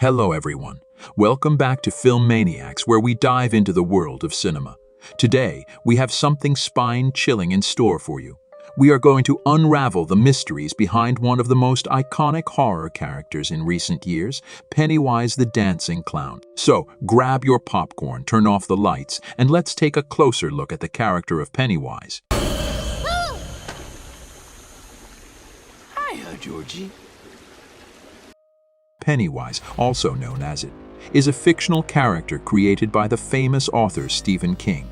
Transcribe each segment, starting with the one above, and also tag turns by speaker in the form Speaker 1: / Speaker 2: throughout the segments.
Speaker 1: Hello everyone. Welcome back to Film Maniacs, where we dive into the world of cinema. Today, we have something spine-chilling in store for you. We are going to unravel the mysteries behind one of the most iconic horror characters in recent years, Pennywise the Dancing Clown. So, grab your popcorn, turn off the lights, and let's take a closer look at the character of Pennywise.
Speaker 2: Hiya, Georgie.
Speaker 1: Pennywise, also known as it, is a fictional character created by the famous author Stephen King.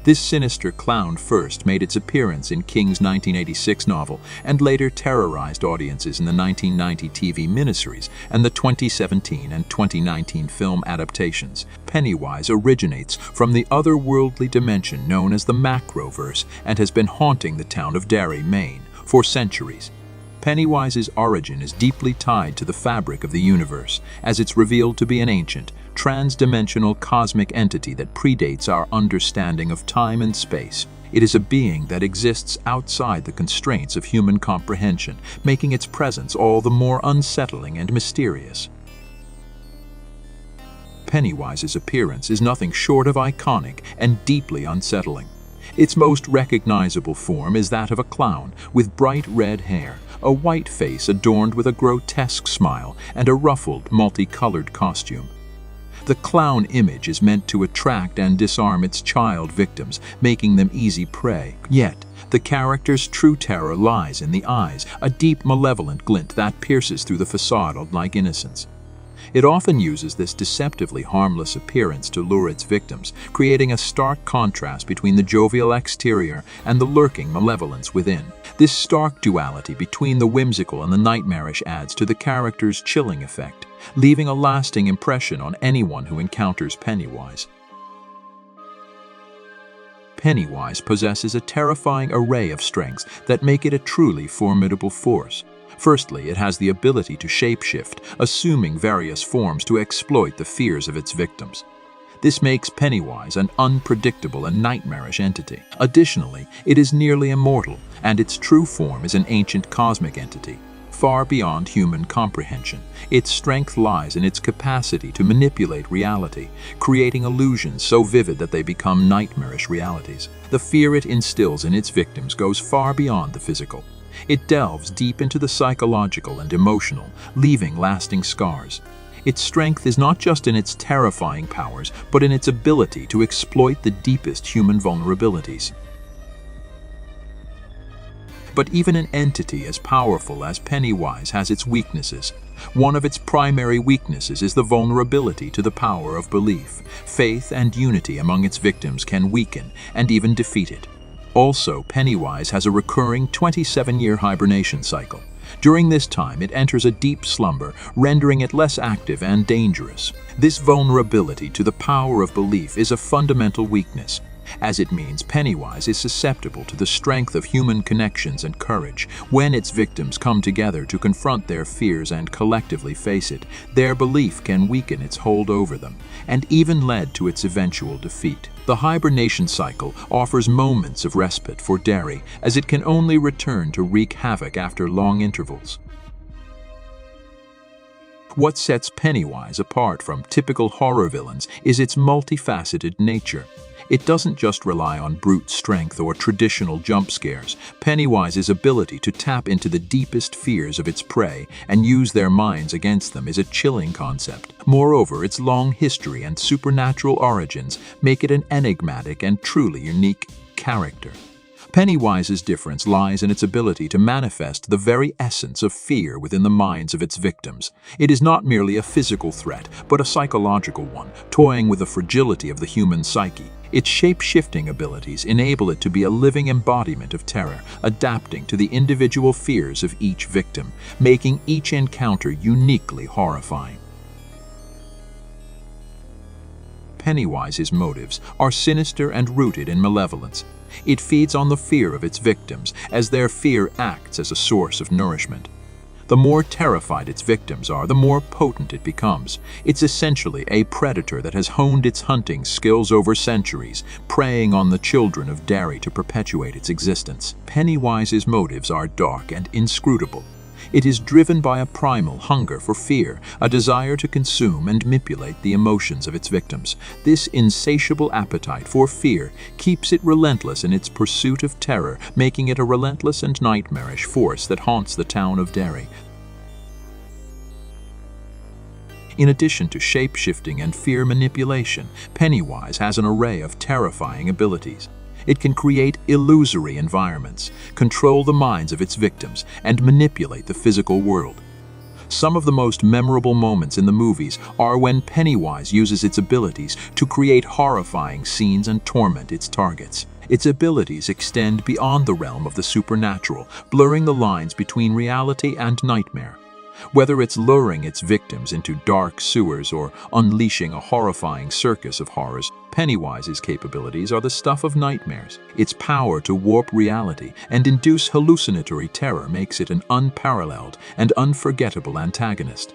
Speaker 1: This sinister clown first made its appearance in King's 1986 novel and later terrorized audiences in the 1990 TV miniseries and the 2017 and 2019 film adaptations. Pennywise originates from the otherworldly dimension known as the Macroverse and has been haunting the town of Derry, Maine, for centuries. Pennywise's origin is deeply tied to the fabric of the universe, as it's revealed to be an ancient, trans-dimensional cosmic entity that predates our understanding of time and space. It is a being that exists outside the constraints of human comprehension, making its presence all the more unsettling and mysterious. Pennywise's appearance is nothing short of iconic and deeply unsettling. Its most recognizable form is that of a clown with bright red hair, a white face adorned with a grotesque smile, and a ruffled, multicolored costume. The clown image is meant to attract and disarm its child victims, making them easy prey. Yet, the character's true terror lies in the eyes, a deep, malevolent glint that pierces through the facade of like innocence. It often uses this deceptively harmless appearance to lure its victims, creating a stark contrast between the jovial exterior and the lurking malevolence within. This stark duality between the whimsical and the nightmarish adds to the character's chilling effect, leaving a lasting impression on anyone who encounters Pennywise. Pennywise possesses a terrifying array of strengths that make it a truly formidable force. Firstly, it has the ability to shapeshift, assuming various forms to exploit the fears of its victims. This makes Pennywise an unpredictable and nightmarish entity. Additionally, it is nearly immortal, and its true form is an ancient cosmic entity, far beyond human comprehension. Its strength lies in its capacity to manipulate reality, creating illusions so vivid that they become nightmarish realities. The fear it instills in its victims goes far beyond the physical. It delves deep into the psychological and emotional, leaving lasting scars. Its strength is not just in its terrifying powers, but in its ability to exploit the deepest human vulnerabilities. But even an entity as powerful as Pennywise has its weaknesses. One of its primary weaknesses is the vulnerability to the power of belief. Faith and unity among its victims can weaken and even defeat it. Also, Pennywise has a recurring 27-year hibernation cycle. During this time, it enters a deep slumber, rendering it less active and dangerous. This vulnerability to the power of belief is a fundamental weakness, as it means Pennywise is susceptible to the strength of human connections and courage. When its victims come together to confront their fears and collectively face it, their belief can weaken its hold over them, and even lead to its eventual defeat. The hibernation cycle offers moments of respite for Derry, as it can only return to wreak havoc after long intervals. What sets Pennywise apart from typical horror villains is its multifaceted nature. It doesn't just rely on brute strength or traditional jump scares. Pennywise's ability to tap into the deepest fears of its prey and use their minds against them is a chilling concept. Moreover, its long history and supernatural origins make it an enigmatic and truly unique character. Pennywise's difference lies in its ability to manifest the very essence of fear within the minds of its victims. It is not merely a physical threat, but a psychological one, toying with the fragility of the human psyche. Its shape-shifting abilities enable it to be a living embodiment of terror, adapting to the individual fears of each victim, making each encounter uniquely horrifying. Pennywise's motives are sinister and rooted in malevolence. It feeds on the fear of its victims, as their fear acts as a source of nourishment. The more terrified its victims are, the more potent it becomes. It's essentially a predator that has honed its hunting skills over centuries, preying on the children of Derry to perpetuate its existence. Pennywise's motives are dark and inscrutable. It is driven by a primal hunger for fear, a desire to consume and manipulate the emotions of its victims. This insatiable appetite for fear keeps it relentless in its pursuit of terror, making it a relentless and nightmarish force that haunts the town of Derry. In addition to shape-shifting and fear manipulation, Pennywise has an array of terrifying abilities. It can create illusory environments, control the minds of its victims, and manipulate the physical world. Some of the most memorable moments in the movies are when Pennywise uses its abilities to create horrifying scenes and torment its targets. Its abilities extend beyond the realm of the supernatural, blurring the lines between reality and nightmare. Whether it's luring its victims into dark sewers or unleashing a horrifying circus of horrors, Pennywise's capabilities are the stuff of nightmares. Its power to warp reality and induce hallucinatory terror makes it an unparalleled and unforgettable antagonist.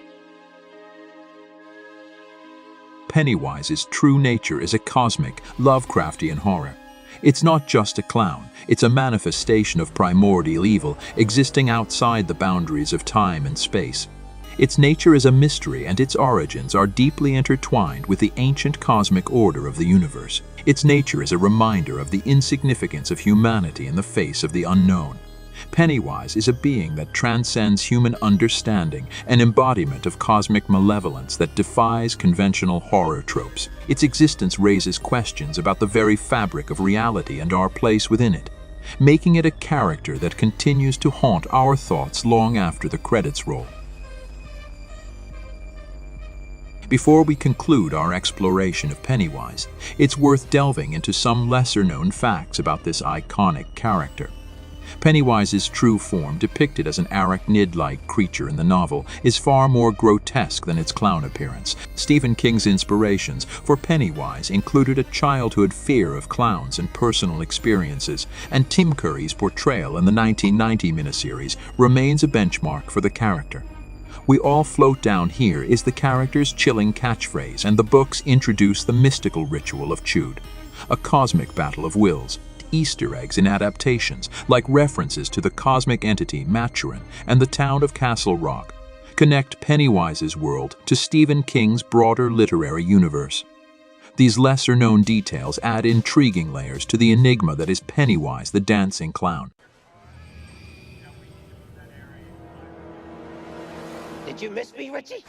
Speaker 1: Pennywise's true nature is a cosmic, Lovecraftian horror. It's not just a clown, it's a manifestation of primordial evil existing outside the boundaries of time and space. Its nature is a mystery, and its origins are deeply intertwined with the ancient cosmic order of the universe. Its nature is a reminder of the insignificance of humanity in the face of the unknown. Pennywise is a being that transcends human understanding, an embodiment of cosmic malevolence that defies conventional horror tropes. Its existence raises questions about the very fabric of reality and our place within it, making it a character that continues to haunt our thoughts long after the credits roll. Before we conclude our exploration of Pennywise, it's worth delving into some lesser-known facts about this iconic character. Pennywise's true form, depicted as an arachnid-like creature in the novel, is far more grotesque than its clown appearance. Stephen King's inspirations for Pennywise included a childhood fear of clowns and personal experiences, and Tim Curry's portrayal in the 1990 miniseries remains a benchmark for the character. "We all float down here" is the character's chilling catchphrase, and the books introduce the mystical ritual of Chud, a cosmic battle of wills. Easter eggs in adaptations, like references to the cosmic entity Maturin and the town of Castle Rock, connect Pennywise's world to Stephen King's broader literary universe. These lesser-known details add intriguing layers to the enigma that is Pennywise the dancing clown.
Speaker 2: Did you miss me, Richie?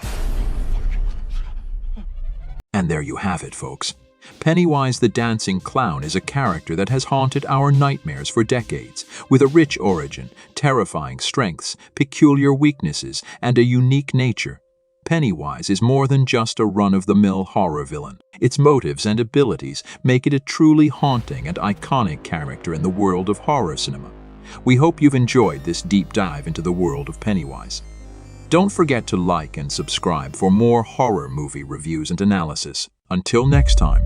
Speaker 1: And there you have it, folks. Pennywise the Dancing Clown is a character that has haunted our nightmares for decades, with a rich origin, terrifying strengths, peculiar weaknesses, and a unique nature. Pennywise is more than just a run-of-the-mill horror villain. Its motives and abilities make it a truly haunting and iconic character in the world of horror cinema. We hope you've enjoyed this deep dive into the world of Pennywise. Don't forget to like and subscribe for more horror movie reviews and analysis. Until next time.